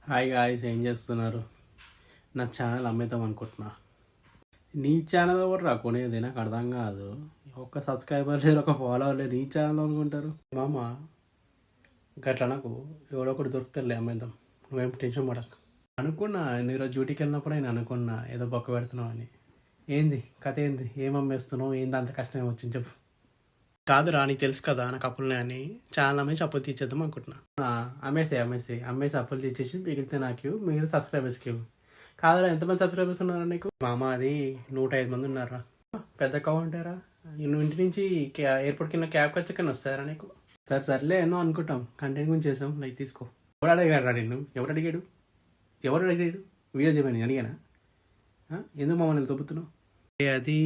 Hi guys, ఏం చేస్తున్నారు? నా ఛానల్ అమ్మేద్దాం అనుకుంటున్నా. నీ ఛానల్ ఎవరు రా కొనేది? నాకు అర్థం కాదు. ఒక్క సబ్స్క్రైబర్ లేరు, ఒక ఫాలోవర్ లేరు, నీ ఛానల్ అనుకుంటారు. మామ గట్లా నాకు ఎవరో ఒకటి దొరుకుతారులే, అమ్మేద్దాం. నువ్వేం టెన్షన్ పడకు. అనుకున్నా నేను ఈరోజు డ్యూటీకి వెళ్ళినప్పుడు నేను అనుకున్నా ఏదో బొక్క పెడుతున్నావు అని. ఏంది కథ? ఏంది? ఏం అమ్మేస్తున్నావు? ఏంది అంత కష్టం వచ్చింది చెప్పు. కాదురా, నీకు తెలుసు కదా నాకు అప్పులునే అని. ఛానల్ అమ్మేసి అప్పులు తీర్చేద్దాం అనుకుంటున్నా. అమ్మేసి అప్పులు తీర్చేసి మిగిలితే నాకు మిగిలితే సబ్స్క్రైబర్స్కి. కాదురా, ఎంతమంది సబ్స్క్రైబర్స్ ఉన్నారా నీకు? మామ అది 105 మంది ఉన్నారా. పెద్ద కౌంటారా? నువ్వు ఇంటి నుంచి ఎయిర్పోర్ట్ కింద క్యాబ్ వచ్చాకని వస్తారా నీకు? సర్లే ఎన్నో అనుకుంటాం, కంటెంట్ గురించి చేసాం. లైక్ తీసుకో. ఎవరు అడిగారా నిన్ను? ఎవరు అడిగాడు వీడియో చేయమని అడిగానా? ఎందుకు మమ్మల్ని తొబ్బుతున్నావు? అది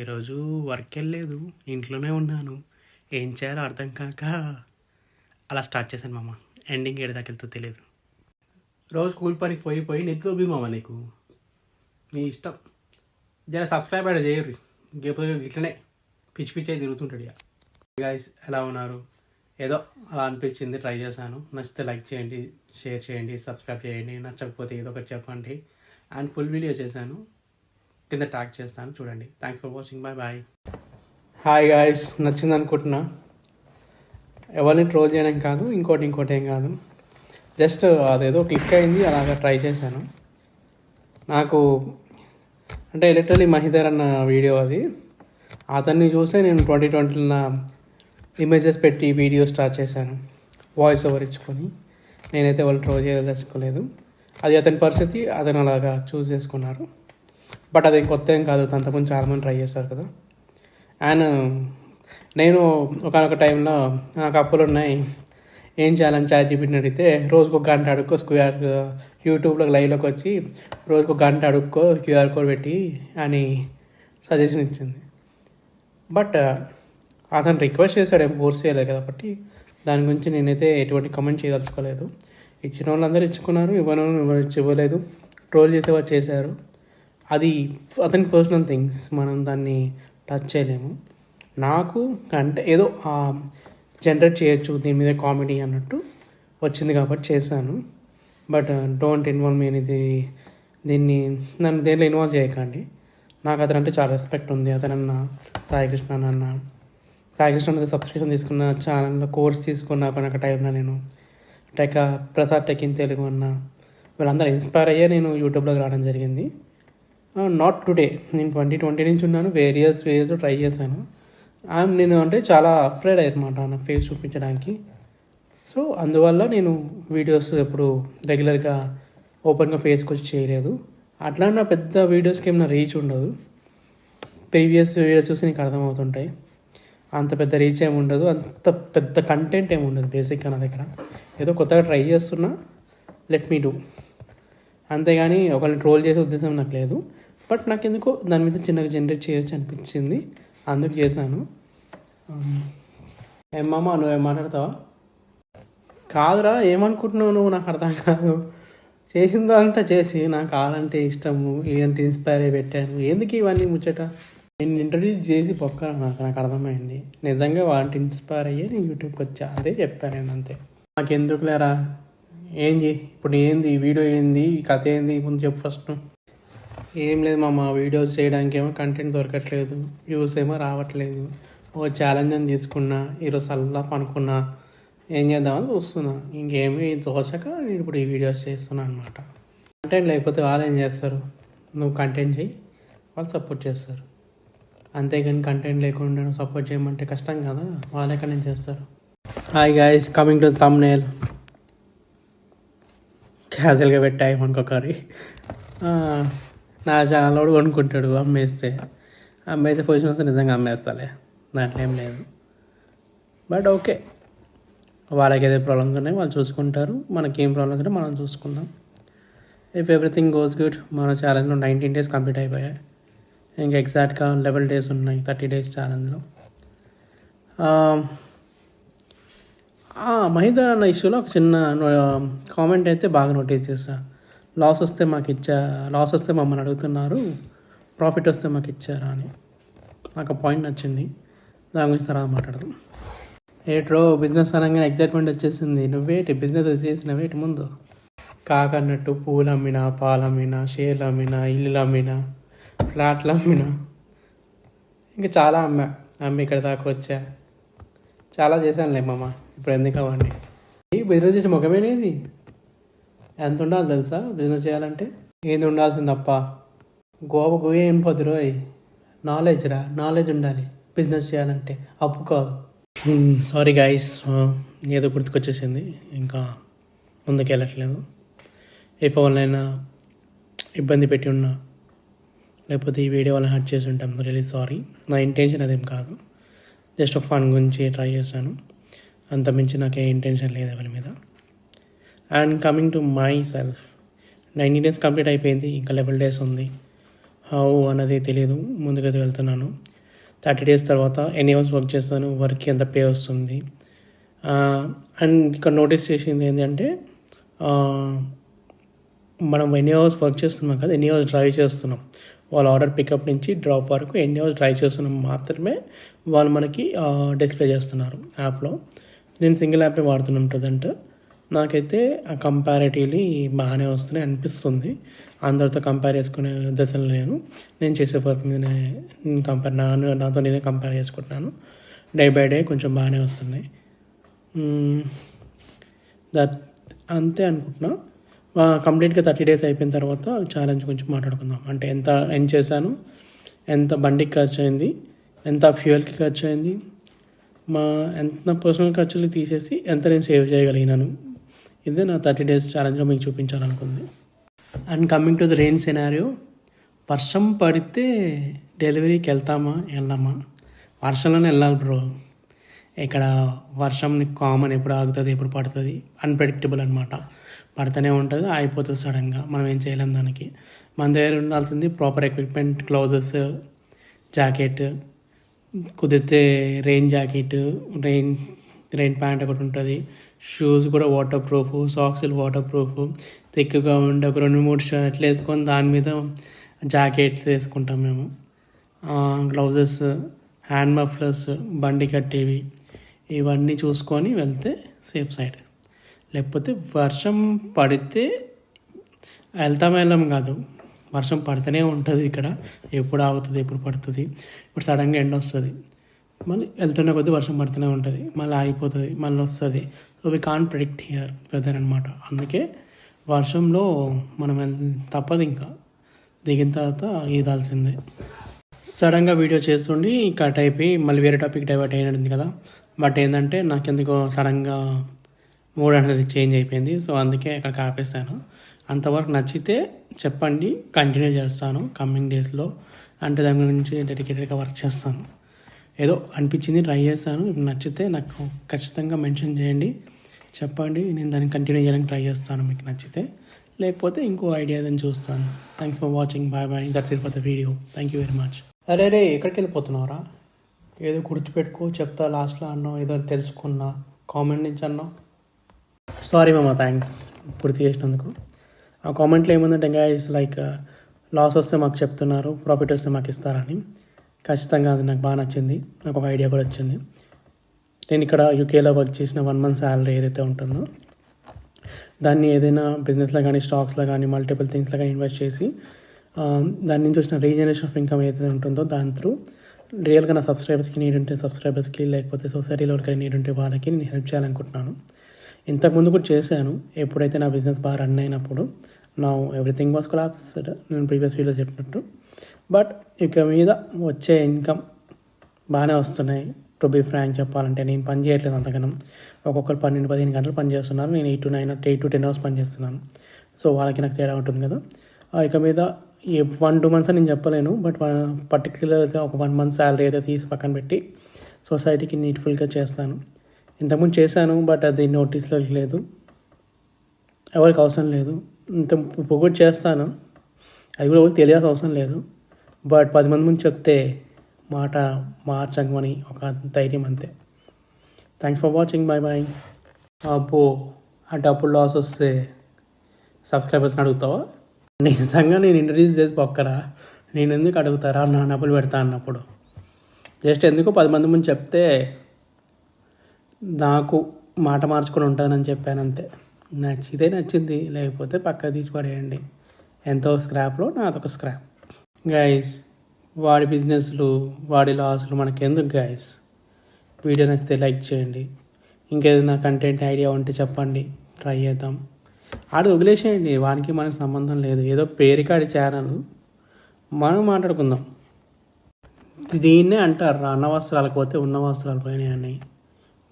ఈరోజు వర్క్ వెళ్ళలేదు, ఇంట్లోనే ఉన్నాను. ఏం చేయాలో అర్థం కాక అలా స్టార్ట్ చేశాను మామ. ఎండింగ్ ఏడు దాకా వెళ్తూ తెలియదు. రోజు కూలి పనికి పోయి నెత్తి తొబ్బి మామ నీకు. నీ ఇష్టం. జర సబ్స్క్రైబ్ అయితే చేయరు, ఇట్లనే పిచ్చి అయి తిరుగుతుంటాడు. ఇక గైస్ ఎలా ఉన్నారు? ఏదో అలా అనిపించింది, ట్రై చేశాను. నచ్చితే లైక్ చేయండి, షేర్ చేయండి, సబ్స్క్రైబ్ చేయండి. నచ్చకపోతే ఏదో ఒకటి చెప్పండి. అండ్ ఫుల్ వీడియో చేశాను, కింద ట్యాగ్ చేస్తాను చూడండి. Thanks for watching. Bye. Hi guys, నచ్చింది అనుకుంటున్నా. ఎవరిని ట్రోల్ చేయడం కాదు, ఇంకోటి ఏం కాదు. జస్ట్ అదేదో క్లిక్ అయింది, అలాగా ట్రై చేశాను. నాకు అంటే లిటరలీ మహిధర్ అన్న వీడియో అది. అతన్ని చూసే నేను 2020లో ఇమేజెస్ పెట్టి వీడియో స్టార్ట్ చేశాను, వాయిస్ ఓవర్ ఇచ్చుకొని. నేనైతే వాళ్ళు ట్రోల్ చేయదలుచుకోలేదు. అది అతని పరిస్థితి, అతను అలాగా చూస్ చేసుకున్నారు. బట్ అది కొత్త ఏం కాదు, అంతకుముందు చాలామంది ట్రై చేస్తారు కదా. అండ్ నేను ఒకనొక టైంలో నాకు అప్పులు ఉన్నాయి, ఏం చేయాలని ChatGPTని అడిగితే రోజుకు ఒక గంట అడుక్కో, యూట్యూబ్లో లైవ్లోకి వచ్చి రోజుకు ఒక గంట అడుక్కో, QR కోడ్ పెట్టి అని సజెషన్ ఇచ్చింది. బట్ అతను రిక్వెస్ట్ చేశాడు, ఏం ఫోర్స్ చేయలేదు కాబట్టి దాని గురించి నేనైతే ఎటువంటి కమెంట్ చేయదలుచుకోలేదు. ఇచ్చిన వాళ్ళందరూ ఇచ్చుకున్నారు, ఇవ్వని వాళ్ళు ఇవ్వలేదు. ట్రోల్ చేసేవారు చేశారు. అది అతని పర్సనల్ థింగ్స్, మనం దాన్ని టచ్ చేయలేము. నాకు అంటే ఏదో జనరేట్ చేయొచ్చు దీని మీద కామెడీ అన్నట్టు వచ్చింది కాబట్టి చేశాను. బట్ డోంట్ ఇన్వాల్వ్ మీ అనేది, నన్ను దేనిలో ఇన్వాల్వ్ చేయకండి. నాకు అతను అంటే చాలా రెస్పెక్ట్ ఉంది. అతనన్న సాయికృష్ణ అనేది సబ్స్క్రిప్షన్ తీసుకున్న, ఛానల్లో కోర్స్ తీసుకున్న ఒక టైంలో నేను ప్రసాద్ టెక్ ఇన్ తెలుగు అన్న వీళ్ళందరూ ఇన్స్పైర్ అయ్యే నేను యూట్యూబ్లోకి రావడం జరిగింది. నాట్ టుడే, నేను 2020 నుంచి ఉన్నాను. వేరియస్ వేస్లో ట్రై చేశాను. నేను అంటే చాలా అఫ్రైడ్ అయ్యమాట నా ఫేస్ చూపించడానికి. సో అందువల్ల నేను వీడియోస్ ఎప్పుడు రెగ్యులర్గా ఓపెన్గా ఫేస్కి వచ్చి చేయలేదు. అట్లా నా పెద్ద వీడియోస్కి ఏమైనా రీచ్ ఉండదు. ప్రీవియస్ వీడియోస్ చూసి నీకు అర్థమవుతుంటాయి. అంత పెద్ద రీచ్ ఏమి ఉండదు, అంత పెద్ద కంటెంట్ ఏమి ఉండదు బేసిక్గా నా దగ్గర. ఏదో కొత్తగా ట్రై చేస్తున్నా, లెట్ మీ డూ. అంతేగాని ఒకరిని ట్రోల్ చేసే ఉద్దేశం నాకు లేదు. బట్ నాకు ఎందుకో దాని మీద చిన్నగా జనరేట్ చేయొచ్చు అనిపించింది, అందుకు చేశాను. ఏమమ్మా నువ్వేం మాట్లాడతావా? కాదురా, ఏమనుకుంటున్నావు నువ్వు? నాకు అర్థం కాదు. చేసిందో అంతా చేసి నాకు కావాలంటే ఇష్టము, ఇదంటే ఇన్స్పైర్ అయ్యి పెట్టాను. ఎందుకు ఇవన్నీ ముచ్చట? నేను ఇంట్రడ్యూస్ చేసి పొక్క నాకు అర్థమైంది. నిజంగా వాళ్ళంటే ఇన్స్పైర్ అయ్యి నేను యూట్యూబ్కి వచ్చా, అదే చెప్పాను నేను, అంతే. నాకు ఎందుకు లేరా? ఏంది ఇప్పుడు? ఏంది వీడియో? ఏంది కథ? ఏంది ముందు చెప్పు ఫస్ట్. ఏం లేదు మామ, వీడియోస్ చేయడానికి ఏమో కంటెంట్ దొరకట్లేదు, వ్యూస్ ఏమో రావట్లేదు. ఓ ఛాలెంజ్ అని తీసుకున్నా, ఈరోజు అల్లా పనుకున్నా, ఏం చేద్దామని చూస్తున్నా. ఇంకేమీ తోచక నేను ఇప్పుడు ఈ వీడియోస్ చేస్తున్నా అనమాట. కంటెంట్ లేకపోతే వాళ్ళు ఏం చేస్తారు? నువ్వు కంటెంట్ చేయి, వాళ్ళు సపోర్ట్ చేస్తారు. అంతేగాని కంటెంట్ లేకుండా సపోర్ట్ చేయమంటే కష్టం కదా, వాళ్ళు ఎక్కడ నుంచి చేస్తారు? Hi guys, coming to thumbnail. క్యాజువల్గా పెట్టాయి మనకొకరి. నా ఛానల్ కూడా కొనుక్కుంటాడు అమ్మేస్తే పొజిషన్ వస్తే నిజంగా అమ్మేస్తాలే, దాంట్లో ఏం లేదు. బట్ ఓకే, వాళ్ళకి ఏదో ప్రాబ్లమ్స్ ఉన్నాయి వాళ్ళు చూసుకుంటారు, మనకి ఏం ప్రాబ్లమ్స్ ఉంటే మనం చూసుకుందాం. If everything goes good. మన ఛాలెంజ్లో 19 days కంప్లీట్ అయిపోయాయి. ఇంకా ఎగ్జాక్ట్గా 11 days ఉన్నాయి 30 days ఛాలెంజ్లో. మహిధర్ అన్న ఇష్యూలో ఒక చిన్న కామెంట్ అయితే బాగా నోటీస్ చేశా. లాస్ వస్తే మమ్మల్ని అడుగుతున్నారు, ప్రాఫిట్ వస్తే మాకు ఇచ్చారా అని. నాకు పాయింట్ నచ్చింది, దాని గురించి తర్వాత మాట్లాడదాం. ఏట్రో బిజినెస్ అనగానే ఎగ్జైట్మెంట్ వచ్చేసింది. నువ్వేటి బిజినెస్ చేసినవేటి ముందు? కాకన్నట్టు పూలు అమ్మినా, పాలు అమ్మినా, షేర్లు అమ్మినా, ఇల్లులు అమ్మినా, ఫ్లాట్లు అమ్మినా, ఇంకా చాలా అమ్మి ఇక్కడ దాకా వచ్చా. చాలా చేశానులే మామ, ఇప్పుడు ఎందుకు అవ్వండి. బిజినెస్ చేసే ముఖమేనేది. ఎంత ఉండాలి తెలుసా బిజినెస్ చేయాలంటే? ఏది ఉండాల్సింది తప్ప గోవ ఏం పొద్దురోయ్. నాలెడ్జ్ ఉండాలి బిజినెస్ చేయాలంటే, అప్పు కాదు. సారీ గైస్, ఏదో గుర్తుకొచ్చేసింది, ఇంకా ముందుకు వెళ్ళట్లేదు. ఏ ఎవరినైనా ఇబ్బంది పెట్టి ఉన్నా, లేకపోతే ఈ వీడియో వాళ్ళని హర్ట్ చేసి ఉంటాం, రియలీ సారీ. నా ఇంటెన్షన్ అదేం కాదు, జస్ట్ ఒక ఫన్ గురించి ట్రై చేశాను, అంతమించి నాకు ఏ ఇంటెన్షన్ లేదు ఎవరి మీద. And coming to my self, 90 days complete అయిపోయింది, ఇంకా 11 days ఉంది. హౌ అన్నది తెలియదు, ముందుకైతే వెళ్తున్నాను. 30 days తర్వాత ఎన్ని అవర్స్ వర్క్ చేస్తాను, వర్క్కి ఎంత పే వస్తుంది. అండ్ ఇక్కడ నోటీస్ చేసింది ఏంటంటే, మనం ఎన్ని అవర్స్ వర్క్ చేస్తున్నాం కదా, ఎన్ని అవర్స్ డ్రైవ్ చేస్తున్నాం, వాళ్ళ ఆర్డర్ పికప్ నుంచి డ్రాప్ వరకు ఎన్ని అవర్స్ డ్రైవ్ చేస్తున్నాం మాత్రమే వాళ్ళు మనకి డిస్ప్లే చేస్తున్నారు యాప్లో. నేను సింగిల్ యాపే వాడుతున్నాను ప్రజెంట్. నాకైతే కంపారిటివ్లీ బాగానే వస్తున్నాయి అనిపిస్తుంది. అందరితో కంపేర్ చేసుకునే దశలో నేను చేసే వర్క్ మీద నాతో నేనే కంపేర్ చేసుకుంటున్నాను. డే బై డే కొంచెం బాగానే వస్తున్నాయి. అంతే అనుకుంటున్నా. కంప్లీట్గా 30 days అయిపోయిన తర్వాత ఛాలెంజ్ గురించి మాట్లాడుకుందాం. అంటే ఎంత ఎర్న్ చేశాను, ఎంత బండికి ఖర్చు అయింది, ఎంత ఫ్యూయల్కి ఖర్చు అయింది, ఎంత పర్సనల్ ఖర్చులు తీసేసి ఎంత నేను సేవ్ చేయగలిగినాను. ఇదే నా 30 days ఛాలెంజ్లో మీకు చూపించాలనుకుంది. And coming to the rain scenario, వర్షం పడితే డెలివరీకి వెళ్ళామా? వర్షంలోనే వెళ్ళాలి బ్రో. ఇక్కడ వర్షం కామన్, ఎప్పుడు ఆగుతుంది ఎప్పుడు పడుతుంది, అన్ప్రెడిక్టబుల్ అనమాట. పడుతూనే ఉంటుంది, అయిపోతుంది సడన్గా, మనం ఏం చేయలేం దానికి. మన దగ్గర ఉండాల్సింది ప్రాపర్ ఎక్విప్మెంట్, గ్లౌజెస్, జాకెట్, కుదిరితే రెయిన్ జాకెట్, రెయిన్ ప్యాంట్ ఒకటి ఉంటుంది, షూస్ కూడా వాటర్ ప్రూఫ్, సాక్స్లు వాటర్ ప్రూఫ్, థిక్గా ఉండి ఒక 2-3 షర్ట్లు వేసుకొని దాని మీద జాకెట్స్ వేసుకుంటాం మేము. గ్లౌజెస్, హ్యాండ్ మఫ్లర్స్, బండి కట్టేవి, ఇవన్నీ చూసుకొని వెళ్తే సేఫ్ సైడ్. లేకపోతే వర్షం పడితే వెళ్ళాం కాదు, వర్షం పడుతూనే ఉంటుంది ఇక్కడ. ఎప్పుడు ఆగుతుంది ఎప్పుడు పడుతుంది, ఇప్పుడు సడన్గా ఎండ వస్తుంది, మళ్ళీ వెళ్తున్న కొద్దీ వర్షం పడుతూనే ఉంటుంది, మళ్ళీ ఆగిపోతుంది, మళ్ళీ వస్తుంది. So we can't predict here weather అనమాట. అందుకే వర్షంలో మనం తప్పదు, ఇంకా దిగిన తర్వాత ఈదాల్సిందే. సడన్గా వీడియో చేస్తుండి కట్ అయిపోయి మళ్ళీ వేరే టాపిక్ డైవర్ట్ అయినది కదా. బట్ ఏంటంటే నాకెందుకో సడన్గా మూడ్ అనేది చేంజ్ అయిపోయింది. సో అందుకే అక్కడికి ఆపేస్తాను. అంతవరకు నచ్చితే చెప్పండి, కంటిన్యూ చేస్తాను కమింగ్ డేస్లో. అంటే దాని గురించి డెడికేటెడ్గా వర్క్ చేస్తాను. ఏదో అనిపించింది ట్రై చేస్తాను. నచ్చితే నాకు ఖచ్చితంగా మెన్షన్ చేయండి, చెప్పండి, నేను దాన్ని కంటిన్యూ చేయడానికి ట్రై చేస్తాను మీకు నచ్చితే. లేకపోతే ఇంకో ఐడియా ఏదైనా చూస్తాను. Thanks for watching, bye. That's it for the video. Thank you very much. అరే ఎక్కడికి వెళ్ళిపోతున్నావురా? ఏదో గుర్తుపెట్టుకో చెప్తా లాస్ట్లో అన్నావు, ఏదో తెలుసుకున్నా, కామెంట్ నుంచి అన్నావు. సారీ మామ, థ్యాంక్స్ పూర్తి చేసినందుకు. ఆ కామెంట్లో ఏముందంటే గైస్ లైక్ లాస్ వస్తే మాకు చెప్తున్నారు, ప్రాఫిట్ వస్తే మాకు ఇస్తారని. ఖచ్చితంగా అది నాకు బాగా నచ్చింది, నాకు ఒక ఐడియా కూడా వచ్చింది. నేను ఇక్కడ యూకేలో వర్క్ చేసిన 1 month శాలరీ ఏదైతే ఉంటుందో దాన్ని ఏదైనా బిజినెస్లో కానీ, స్టాక్స్లో కానీ, మల్టిపుల్ థింగ్స్లో కానీ ఇన్వెస్ట్ చేసి దాని నుంచి వచ్చిన రీజనరేషన్ ఆఫ్ ఇన్కమ్ ఏదైతే ఉంటుందో దాని త్రూ రియల్గా నా సబ్స్క్రైబర్స్కి నీడ్ ఉంటే సబ్స్క్రైబర్స్కి, లేకపోతే సొసైటీలో ఎవరికైనా నీడ్ ఉంటే వాళ్ళకి నేను హెల్ప్ చేయాలనుకుంటున్నాను. ఇంతకుముందు కూడా చేశాను, ఎప్పుడైతే నా బిజినెస్ బాగా రన్ అయినప్పుడు. నా ఎవ్రీథింగ్ వాస్ కొలాప్స్డ్, నేను ప్రీవియస్ వీడియో చెప్పినట్టు. బట్ ఇక మీద వచ్చే ఇన్కమ్ బాగానే వస్తున్నాయి. టు బీ ఫ్రాంక్ చెప్పాలంటే నేను పని చేయట్లేదు అంతగానం. ఒక్కొక్కరు 12-15 గంటలు పని చేస్తున్నారు, నేను 8 to 10 hours పని చేస్తున్నాను. సో వాళ్ళకి నాకు తేడా ఉంటుంది కదా. ఇక మీద 1-2 months అని నేను చెప్పలేను, బట్ పర్టికులర్గా ఒక 1 month శాలరీ అయితే తీసి పక్కన పెట్టి సొసైటీకి నీట్ఫుల్గా చేస్తాను. ఇంతకుముందు చేశాను, బట్ అది నోటీస్లో లేదు, ఎవరికి అవసరం లేదు. ఇప్పుడు కూడా చేస్తాను, అది కూడా ఎవరికి తెలియాల్సిన అవసరం లేదు. బట్ 10 మంది ముందు చెప్తే మాట మార్చమని ఒక ధైర్యం, అంతే. Thanks for watching, bye. అబ్బో, అంటే అప్పుడు లాస్ వస్తే సబ్స్క్రైబర్స్ని అడుగుతావా? నిజంగా నేను ఇంట్రడ్యూస్ చేసి పక్కరా, నేను ఎందుకు అడుగుతారా నా డబ్బులు పెడతా అన్నప్పుడు? జస్ట్ ఎందుకు 10 మంది ముందు చెప్తే నాకు మాట మార్చుకొని ఉంటానని చెప్పాను, అంతే. నచ్చితే నచ్చింది, లేకపోతే పక్క తీసి పడేయండి. ఎంతో స్క్రాప్లో నాదొక స్క్రాప్. గైస్, వాడి బిజినెస్లు వాడి లాస్లు మనకెందుకు గైస్? వీడియో నచ్చితే లైక్ చేయండి. ఇంకేదైనా కంటెంట్ ఐడియా ఉంటే చెప్పండి, ట్రై చేద్దాం. ఆడు వదిలేసేయండి, వానికి మనకి సంబంధం లేదు. ఏదో పేరుకాడి ఛానల్, మనం మాట్లాడుకుందాం. దీన్నే అంటారు అన్న వస్త్రాలకు పోతే ఉన్న వస్త్రాలు పోయినాయని.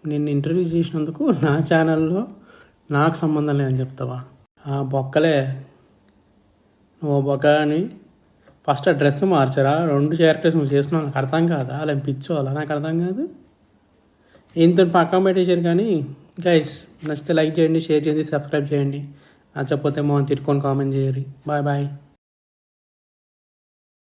నిన్ను ఇంటర్వ్యూ చేసినందుకు నా ఛానల్లో నాకు సంబంధం లేదని చెప్తావా? బొక్కలే నువ్వు బొక్క అని. ఫస్ట్ ఆ డ్రెస్ మార్చరా, 2 క్యారెక్టర్స్ నువ్వు చేస్తున్నావు, నాకు అర్థం కాదా? అలా పిచ్చోవాలా? నాకు అర్థం కాదు. ఇంత పక్కన పెట్టేశారు. కానీ గైస్, నచ్చితే లైక్ చేయండి, షేర్ చేయండి, సబ్స్క్రైబ్ చేయండి. నచ్చకపోతే మనం తిట్టుకొని కామెంట్ చేయరు. Bye bye.